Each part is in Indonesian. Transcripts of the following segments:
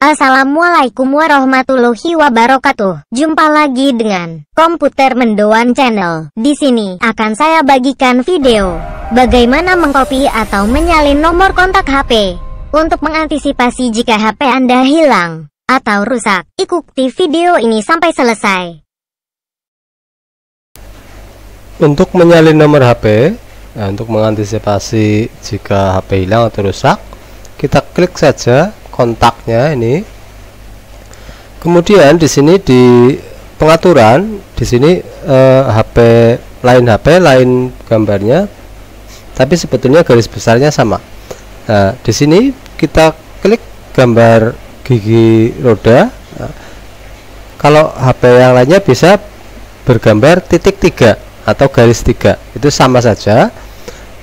Assalamualaikum warahmatullahi wabarakatuh. Jumpa lagi dengan Komputer Mendoan Channel. Di sini akan saya bagikan video bagaimana mengcopy atau menyalin nomor kontak HP untuk mengantisipasi jika HP Anda hilang atau rusak. Ikuti video ini sampai selesai. Untuk menyalin nomor HP, untuk mengantisipasi jika HP hilang atau rusak, kita klik saja kontaknya ini. Kemudian di sini di pengaturan, di sini HP lain gambarnya, tapi sebetulnya garis besarnya sama. Nah, di sini kita klik gambar gigi roda. Nah, kalau HP yang lainnya bisa bergambar titik 3 atau garis 3, itu sama saja.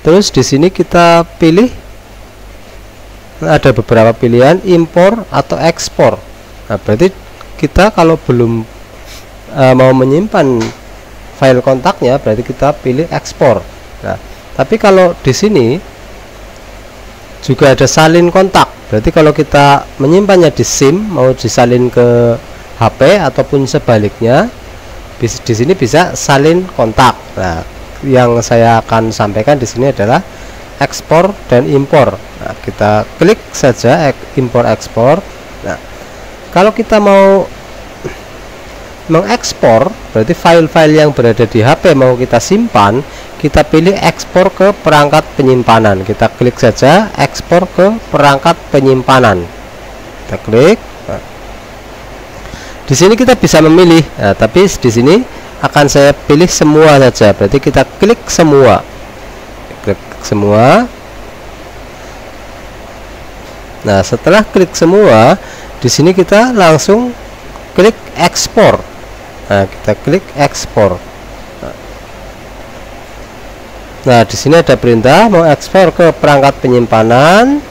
Terus di sini kita pilih, ada beberapa pilihan, impor atau ekspor. Nah, berarti kita kalau belum mau menyimpan file kontaknya, berarti kita pilih ekspor. Nah, tapi kalau di sini juga ada salin kontak, berarti kalau kita menyimpannya di SIM, mau disalin ke HP ataupun sebaliknya, di sini bisa salin kontak. Nah, yang saya akan sampaikan di sini adalah ekspor dan impor. Nah, kita klik saja impor ekspor. Nah, kalau kita mau mengekspor, berarti file-file yang berada di HP mau kita simpan, kita pilih ekspor ke perangkat penyimpanan. Kita klik saja ekspor ke perangkat penyimpanan. Kita klik. Nah, di sini kita bisa memilih. Nah, tapi di sini akan saya pilih semua saja. Berarti kita klik semua. Klik semua. Nah, setelah klik semua, di sini kita langsung klik ekspor. Nah, kita klik ekspor. Nah, di sini ada perintah mau ekspor ke perangkat penyimpanan.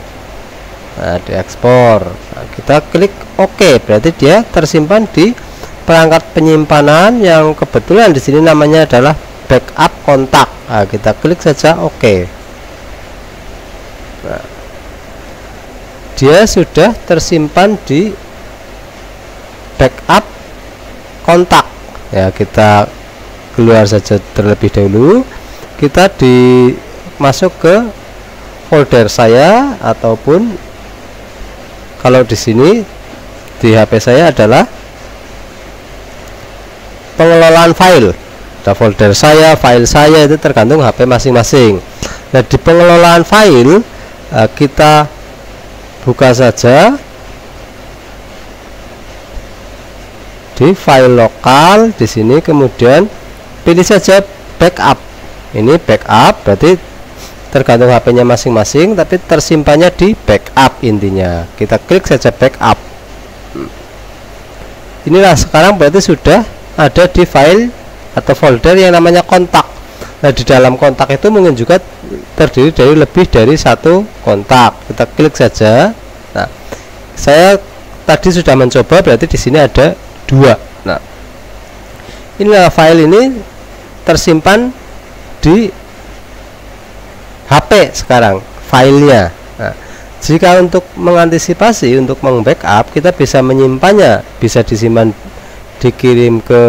Nah, diekspor. Nah, kita klik OK, berarti dia tersimpan di perangkat penyimpanan yang kebetulan di sini namanya adalah backup kontak. Nah, kita klik saja OK. Nah, dia sudah tersimpan di backup kontak. Ya, kita keluar saja terlebih dahulu. Kita masuk ke folder saya, ataupun kalau di sini di HP saya adalah pengelolaan file. Ada folder saya, file saya, itu tergantung HP masing-masing. Nah, di pengelolaan file kita buka saja di file lokal di sini, kemudian pilih saja backup. Ini backup, berarti tergantung HP-nya masing-masing, tapi tersimpannya di backup intinya. Kita klik saja backup. Inilah sekarang berarti sudah ada di file atau folder yang namanya kontak. Nah, di dalam kontak itu mungkin juga terdiri dari lebih dari satu kontak. Kita klik saja. Nah, saya tadi sudah mencoba, berarti di sini ada 2. Nah, inilah file ini tersimpan di HP sekarang filenya. Nah, jika untuk mengantisipasi, untuk membackup, kita bisa menyimpannya, bisa disimpan, dikirim ke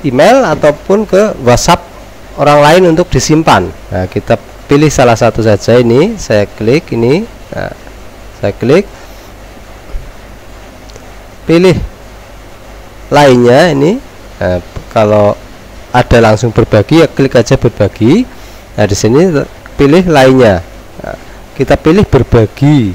email ataupun ke WhatsApp orang lain untuk disimpan. Nah, kita pilih salah satu saja. Ini saya klik ini. Nah, saya klik, pilih lainnya ini. Nah, kalau ada langsung berbagi, ya klik aja berbagi. Nah, di sini pilih lainnya. Nah, kita pilih berbagi.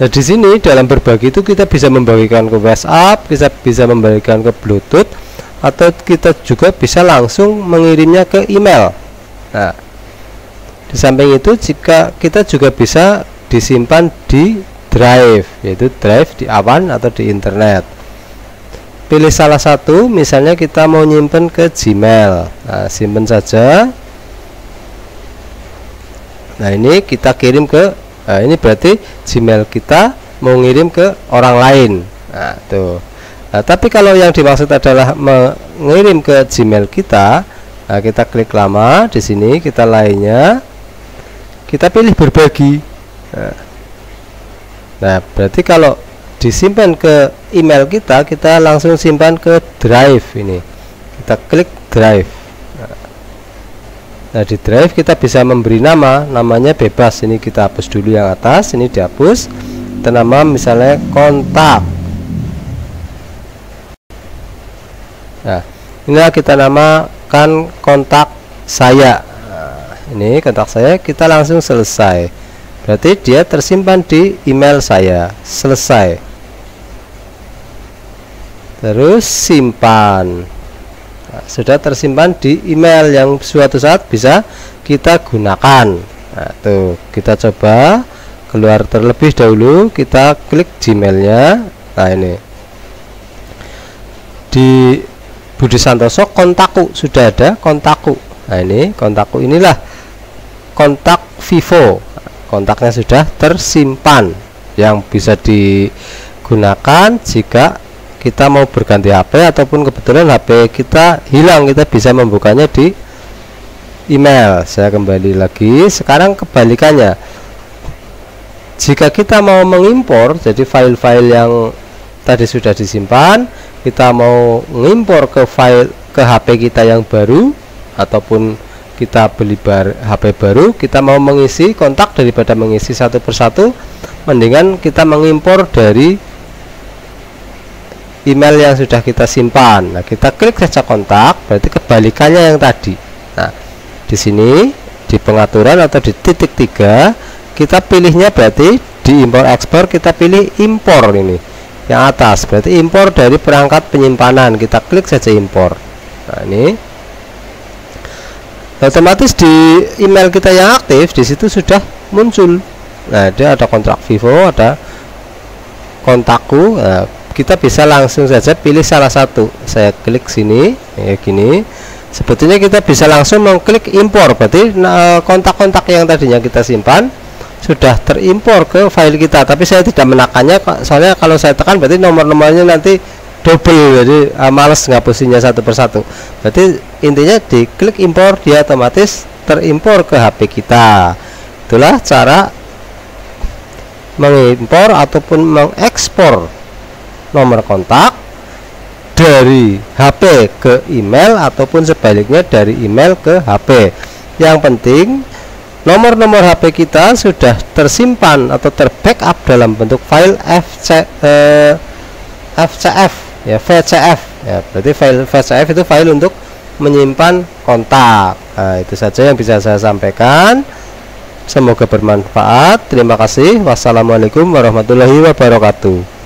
Nah, di sini dalam berbagi itu kita bisa membagikan ke WhatsApp, kita bisa membagikan ke Bluetooth, atau kita juga bisa langsung mengirimnya ke email. Nah, di samping itu jika kita juga bisa disimpan di drive, yaitu drive di awan atau di internet. Pilih salah satu, misalnya kita mau nyimpen ke Gmail. Nah, simpen saja. Nah, ini kita kirim ke, nah, ini berarti Gmail kita mau ngirim ke orang lain. Nah, tuh. Nah, tapi kalau yang dimaksud adalah mengirim ke Gmail kita, nah, kita klik lama di sini, kita lainnya, kita pilih berbagi. Nah, Nah, berarti kalau disimpan ke email kita, kita langsung simpan ke drive ini. Kita klik drive. Nah, di drive kita bisa memberi namanya bebas. Ini kita hapus dulu yang atas, ini dihapus. Kita nama misalnya kontak. Nah, inilah kita namakan kontak saya. Nah, ini kontak saya, kita langsung selesai. Berarti dia tersimpan di email saya. Selesai. Terus simpan. Nah, sudah tersimpan di email yang suatu saat bisa kita gunakan. Nah, tuh kita coba keluar terlebih dahulu, kita klik Gmailnya. Nah, ini di Budi Santoso kontakku sudah ada kontakku. Nah, ini kontakku, inilah kontak Vivo. Kontaknya sudah tersimpan yang bisa digunakan jika kita mau berganti HP ataupun kebetulan HP kita hilang, kita bisa membukanya di email. Saya kembali lagi, sekarang kebalikannya. Jika kita mau mengimpor, jadi file-file yang tadi sudah disimpan, kita mau mengimpor ke HP kita yang baru ataupun kita beli HP baru, kita mau mengisi kontak daripada mengisi satu persatu, mendingan kita mengimpor dari email yang sudah kita simpan. Nah, kita klik saja kontak, berarti kebalikannya yang tadi. Nah, di sini di pengaturan atau di titik 3 kita pilihnya berarti di impor ekspor, kita pilih impor ini yang atas, berarti impor dari perangkat penyimpanan. Kita klik saja impor. Nah, ini otomatis di email kita yang aktif di situ sudah muncul. Nah, dia ada kontrak Vivo, ada kontakku. Nah, kita bisa langsung saja pilih salah satu. Saya klik sini kayak gini. Sebetulnya kita bisa langsung mengklik impor, berarti kontak-kontak yang tadinya kita simpan sudah terimpor ke file kita. Tapi saya tidak menekannya, soalnya kalau saya tekan berarti nomor-nomornya nanti double, jadi males ngapusinya satu persatu. Berarti intinya di klik impor, dia otomatis terimpor ke HP kita. Itulah cara mengimpor ataupun mengekspor nomor kontak dari HP ke email ataupun sebaliknya dari email ke HP. Yang penting nomor-nomor HP kita sudah tersimpan atau terbackup dalam bentuk file FCF ya, VCF ya, berarti file VCF itu file untuk menyimpan kontak. Nah, itu saja yang bisa saya sampaikan, semoga bermanfaat. Terima kasih. Wassalamualaikum warahmatullahi wabarakatuh.